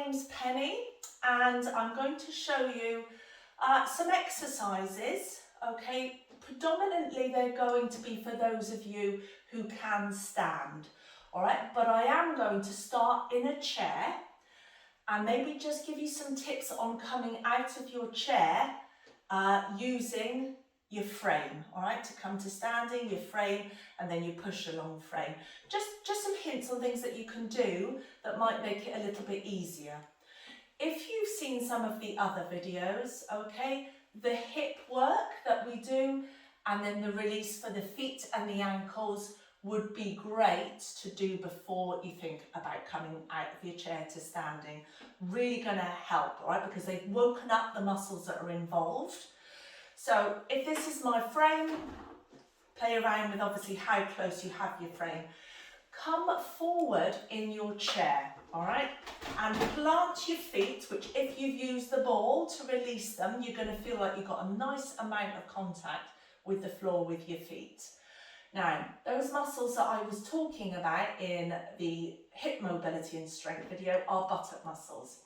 name's Penny and I'm going to show you some exercises, okay? Predominantly they're going to be for those of you who can stand, all right? But I am going to start in a chair and maybe just give you some tips on coming out of your chair using your frame, all right? To come to standing, your frame, and then you push along frame. Just some hints on things that you can do that might make it a little bit easier. If you've seen some of the other videos, okay, the hip work that we do and then the release for the feet and the ankles would be great to do before you think about coming out of your chair to standing. Really going to help, all right, because they've woken up the muscles that are involved. So if this is my frame, play around with obviously how close you have your frame. Come forward in your chair, all right, and plant your feet, which if you've used the ball to release them, you're going to feel like you've got a nice amount of contact with the floor with your feet. Now, those muscles that I was talking about in the hip mobility and strength video are buttock muscles.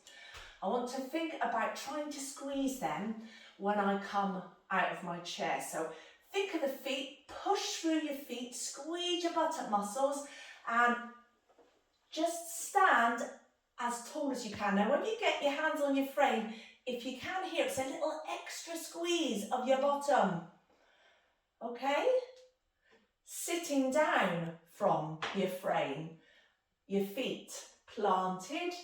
I want to think about trying to squeeze them when I come out of my chair. So think of the feet, push through your feet, squeeze your buttock muscles and just stand as tall as you can. Now when you get your hands on your frame, if you can hear, it's a little extra squeeze of your bottom, okay? Sitting down from your frame, your feet planted,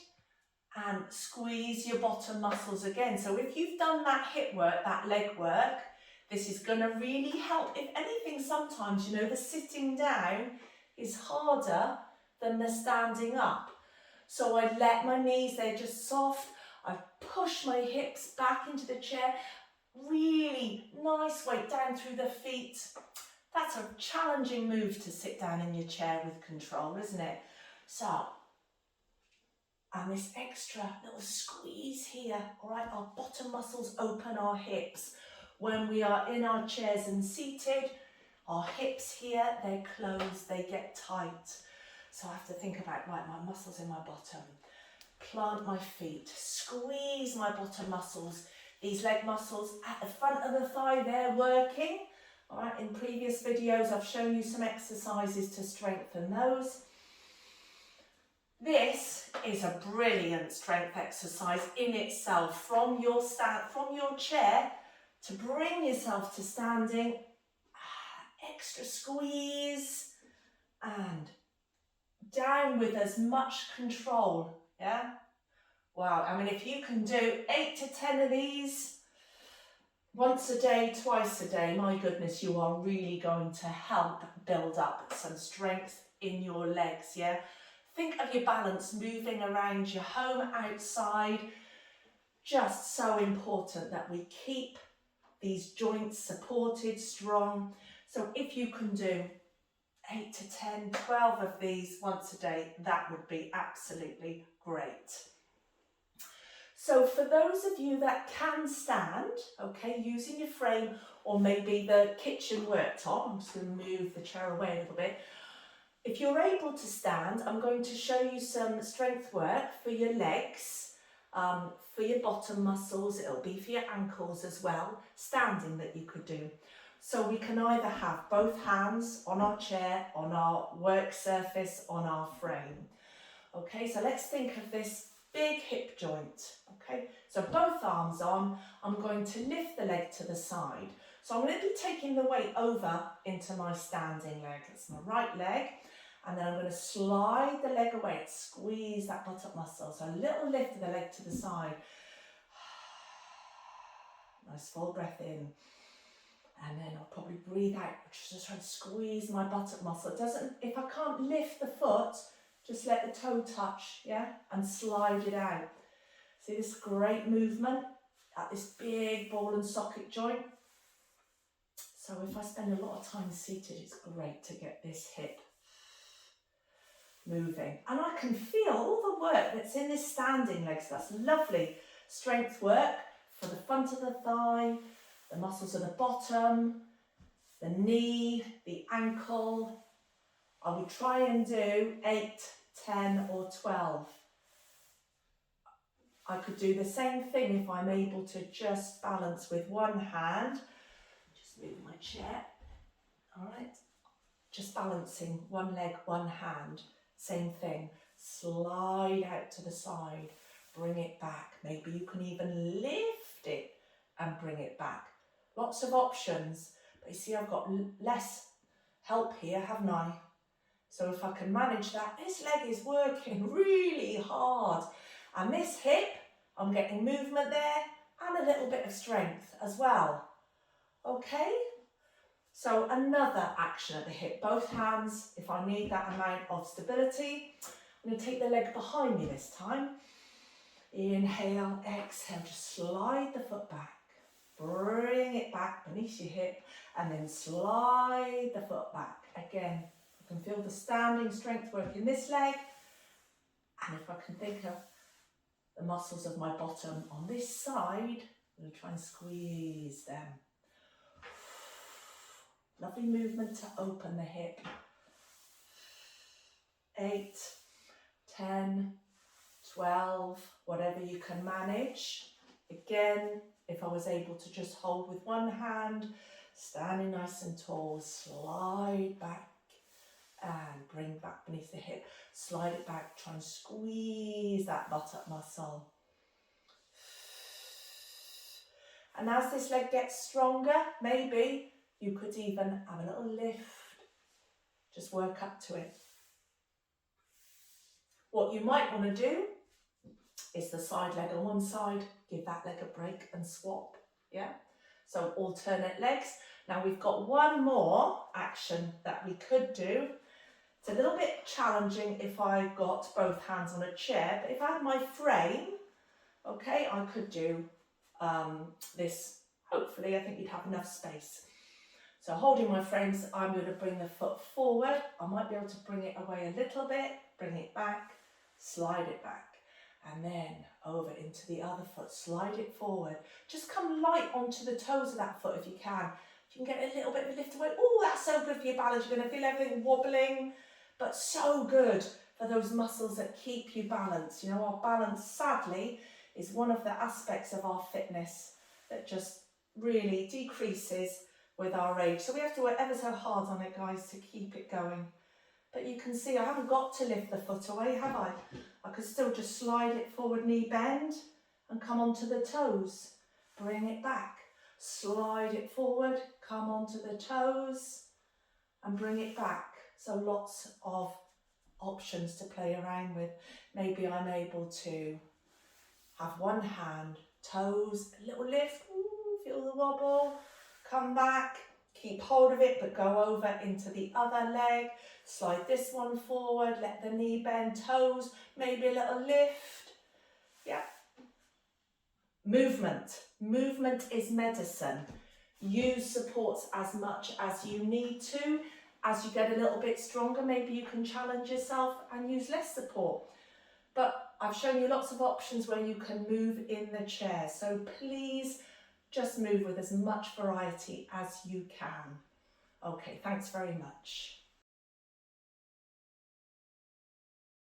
and squeeze your bottom muscles again. So if you've done that hip work, that leg work, this is going to really help. If anything, sometimes, you know, the sitting down is harder than the standing up. So I let my knees, they're just soft. I push my hips back into the chair. Really nice weight down through the feet. That's a challenging move to sit down in your chair with control, isn't it? So, and this extra little squeeze here, all right, our bottom muscles open our hips. When we are in our chairs and seated, our hips here, they close, they get tight. So I have to think about, right, my muscles in my bottom, plant my feet, squeeze my bottom muscles. These leg muscles at the front of the thigh, they're working. All right, in previous videos, I've shown you some exercises to strengthen those. This is a brilliant strength exercise in itself. From your chair to bring yourself to standing, extra squeeze and down with as much control, yeah? Wow, I mean, if you can do 8 to 10 of these once a day, twice a day, my goodness, you are really going to help build up some strength in your legs, yeah? Think of your balance moving around your home, outside. Just so important that we keep these joints supported, strong. So if you can do 8 to 10, 12 of these once a day, that would be absolutely great. So for those of you that can stand, okay, using your frame or maybe the kitchen worktop, I'm just going to move the chair away a little bit. If you're able to stand, I'm going to show you some strength work for your legs, for your bottom muscles. It'll be for your ankles as well, standing that you could do. So we can either have both hands on our chair, on our work surface, on our frame. Okay, so let's think of this big hip joint. Okay, so both arms on, I'm going to lift the leg to the side. So I'm going to be taking the weight over into my standing leg. That's my right leg. And then I'm going to slide the leg away, squeeze that buttock muscle. So a little lift of the leg to the side. Nice full breath in. And then I'll probably breathe out, just try to squeeze my buttock muscle. It doesn't, if I can't lift the foot, just let the toe touch, yeah, and slide it out. See this great movement at this big ball and socket joint. So if I spend a lot of time seated, it's great to get this hip moving. And I can feel all the work that's in this standing leg. So that's lovely strength work for the front of the thigh, the muscles of the bottom, the knee, the ankle. I will try and do 8, 10 or 12. I could do the same thing if I'm able to just balance with one hand. Just move my chair. All right. Just balancing one leg, one hand. Same thing. Slide out to the side. Bring it back. Maybe you can even lift it and bring it back. Lots of options. But you see, I've got less help here, haven't I? So if I can manage that, this leg is working really hard. And this hip, I'm getting movement there and a little bit of strength as well. Okay? So another action at the hip, both hands, if I need that amount of stability. I'm going to take the leg behind me this time. Inhale, exhale, just slide the foot back. Bring it back beneath your hip and then slide the foot back. Again, I can feel the standing strength working this leg. And if I can think of the muscles of my bottom on this side, I'm going to try and squeeze them. Lovely movement to open the hip. 8, 10, 12, whatever you can manage. Again, if I was able to just hold with one hand, standing nice and tall, slide back and bring back beneath the hip. Slide it back, try and squeeze that buttock muscle. And as this leg gets stronger, maybe you could even have a little lift. Just work up to it. What you might want to do is the side leg on one side, give that leg a break and swap, yeah? So alternate legs. Now we've got one more action that we could do. It's a little bit challenging if I got both hands on a chair, but if I had my frame, okay, I could do this. Hopefully, I think you'd have enough space. So holding my frames, I'm going to bring the foot forward. I might be able to bring it away a little bit, bring it back, slide it back. And then over into the other foot, slide it forward. Just come light onto the toes of that foot if you can. If you can get a little bit of a lift away. Oh, that's so good for your balance. You're going to feel everything wobbling, but so good for those muscles that keep you balanced. You know, our balance, sadly, is one of the aspects of our fitness that just really decreases with our age. So we have to work ever so hard on it, guys, to keep it going. But you can see I haven't got to lift the foot away, have I? I could still just slide it forward, knee bend, and come onto the toes. Bring it back. Slide it forward, come onto the toes, and bring it back. So lots of options to play around with. Maybe I'm able to have one hand, toes, a little lift, ooh, feel the wobble, come back, keep hold of it, but go over into the other leg. Slide this one forward, let the knee bend, toes, maybe a little lift. Yeah. Movement. Movement is medicine. Use supports as much as you need to. As you get a little bit stronger, maybe you can challenge yourself and use less support. But I've shown you lots of options where you can move in the chair. So please just move with as much variety as you can. Okay, thanks very much.